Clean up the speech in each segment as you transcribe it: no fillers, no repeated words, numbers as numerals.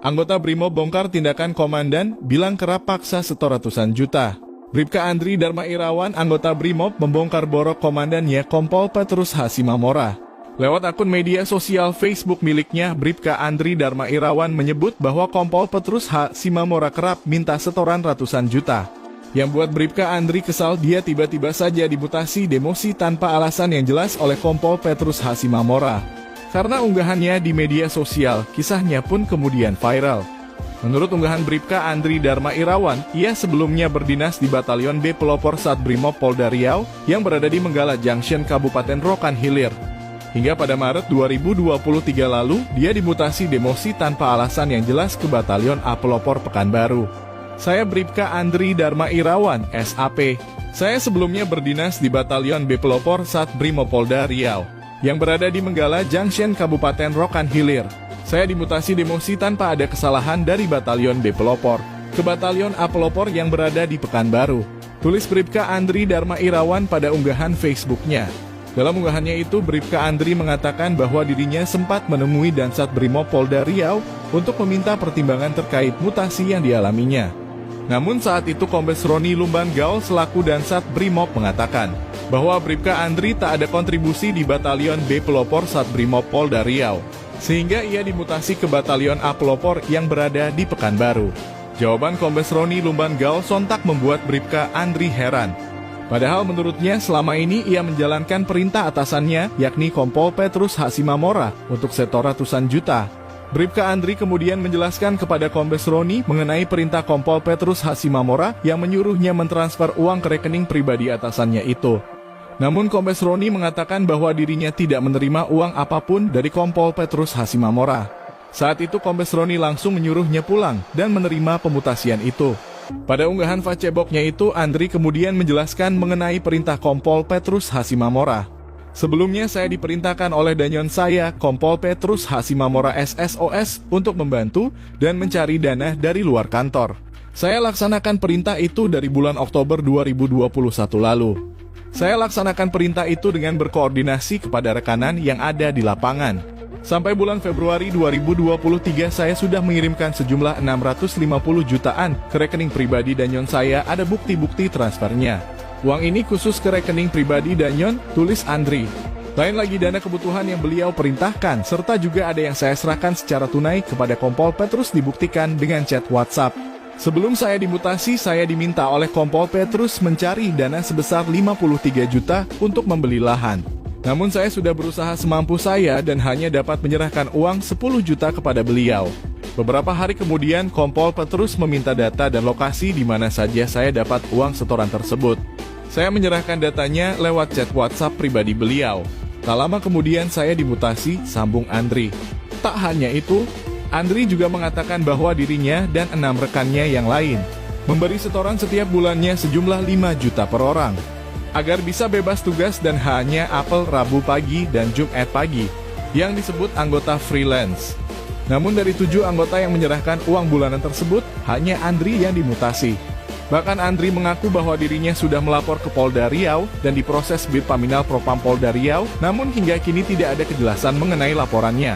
Anggota Brimob bongkar tindakan komandan, bilang kerap paksa setor ratusan juta. Bribka Andri Dharma Irawan, anggota Brimob, membongkar borok komandannya Kompol Petrus H. Simamora. Lewat akun media sosial Facebook miliknya, Bribka Andri Dharma Irawan menyebut bahwa Kompol Petrus H. Simamora kerap minta setoran ratusan juta. Yang buat Bribka Andri kesal, dia tiba-tiba saja dimutasi demosi tanpa alasan yang jelas oleh Kompol Petrus H. Simamora. Karena unggahannya di media sosial, kisahnya pun kemudian viral. Menurut unggahan Bribka Andri Dharma Irawan, ia sebelumnya berdinas di Batalion B Pelopor Sat Brimob Polda Riau yang berada di Menggala Junction, Kabupaten Rokan Hilir. Hingga pada Maret 2023 lalu, dia dimutasi demosi tanpa alasan yang jelas ke Batalion A Pelopor Pekanbaru. Saya Bribka Andri Dharma Irawan, SAP. Saya sebelumnya berdinas di Batalion B Pelopor Sat Brimob Polda Riau, yang berada di Menggala Junction, Kabupaten Rokan Hilir. Saya dimutasi demosi tanpa ada kesalahan dari Batalion B Pelopor ke Batalion A Pelopor yang berada di Pekanbaru. Tulis Bribka Andri Dharma Irawan pada unggahan Facebooknya. Dalam unggahannya itu, Bribka Andri mengatakan bahwa dirinya sempat menemui Dansat Brimob Polda Riau untuk meminta pertimbangan terkait mutasi yang dialaminya. Namun saat itu Kombes Roni Lumban Gaul selaku Dansat Brimob mengatakan bahwa Bribka Andri tak ada kontribusi di Batalion B Pelopor Sat Brimob Polda Riau, sehingga ia dimutasi ke Batalion A Pelopor yang berada di Pekanbaru. Jawaban Kombes Roni Lumban Gaul sontak membuat Bribka Andri heran. Padahal menurutnya selama ini ia menjalankan perintah atasannya, yakni Kompol Petrus H. Simamora, untuk setor ratusan juta. Bribka Andri kemudian menjelaskan kepada Kombes Roni mengenai perintah Kompol Petrus H. Simamora yang menyuruhnya mentransfer uang ke rekening pribadi atasannya itu. Namun Kombes Roni mengatakan bahwa dirinya tidak menerima uang apapun dari Kompol Petrus H. Simamora. Saat itu Kombes Roni langsung menyuruhnya pulang dan menerima pemutasian itu. Pada unggahan Facebooknya itu, Andri kemudian menjelaskan mengenai perintah Kompol Petrus H. Simamora. Sebelumnya saya diperintahkan oleh danyon saya, Kompol Petrus H. Simamora SSOS, untuk membantu dan mencari dana dari luar kantor. Saya laksanakan perintah itu dari bulan Oktober 2021 lalu. Saya laksanakan perintah itu dengan berkoordinasi kepada rekanan yang ada di lapangan. Sampai bulan Februari 2023 saya sudah mengirimkan sejumlah 650 jutaan ke rekening pribadi danyon saya, ada bukti-bukti transfernya. Uang ini khusus ke rekening pribadi danyon, tulis Andri. Lain lagi dana kebutuhan yang beliau perintahkan, serta juga ada yang saya serahkan secara tunai kepada Kompol Petrus dibuktikan dengan chat WhatsApp. Sebelum saya dimutasi, saya diminta oleh Kompol Petrus mencari dana sebesar 53 juta untuk membeli lahan. Namun saya sudah berusaha semampu saya dan hanya dapat menyerahkan uang 10 juta kepada beliau. Beberapa hari kemudian, Kompol Petrus meminta data dan lokasi di mana saja saya dapat uang setoran tersebut. Saya menyerahkan datanya lewat chat WhatsApp pribadi beliau. Tak lama kemudian saya dimutasi, sambung Andri. Tak hanya itu, Andri juga mengatakan bahwa dirinya dan 6 rekannya yang lain memberi setoran setiap bulannya sejumlah 5 juta per orang, agar bisa bebas tugas dan hanya apel Rabu pagi dan Jumat pagi, yang disebut anggota freelance. Namun dari 7 anggota yang menyerahkan uang bulanan tersebut, hanya Andri yang dimutasi. Bahkan Andri mengaku bahwa dirinya sudah melapor ke Polda Riau dan diproses Bid Paminal Propam Polda Riau, namun hingga kini tidak ada kejelasan mengenai laporannya.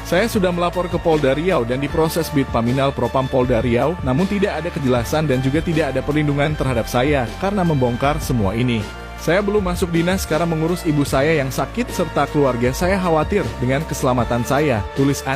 Saya sudah melapor ke Polda Riau dan diproses Bid Paminal Propam Polda Riau, namun tidak ada kejelasan dan juga tidak ada perlindungan terhadap saya karena membongkar semua ini. Saya belum masuk dinas karena mengurus ibu saya yang sakit serta keluarga saya khawatir dengan keselamatan saya, tulis Andri.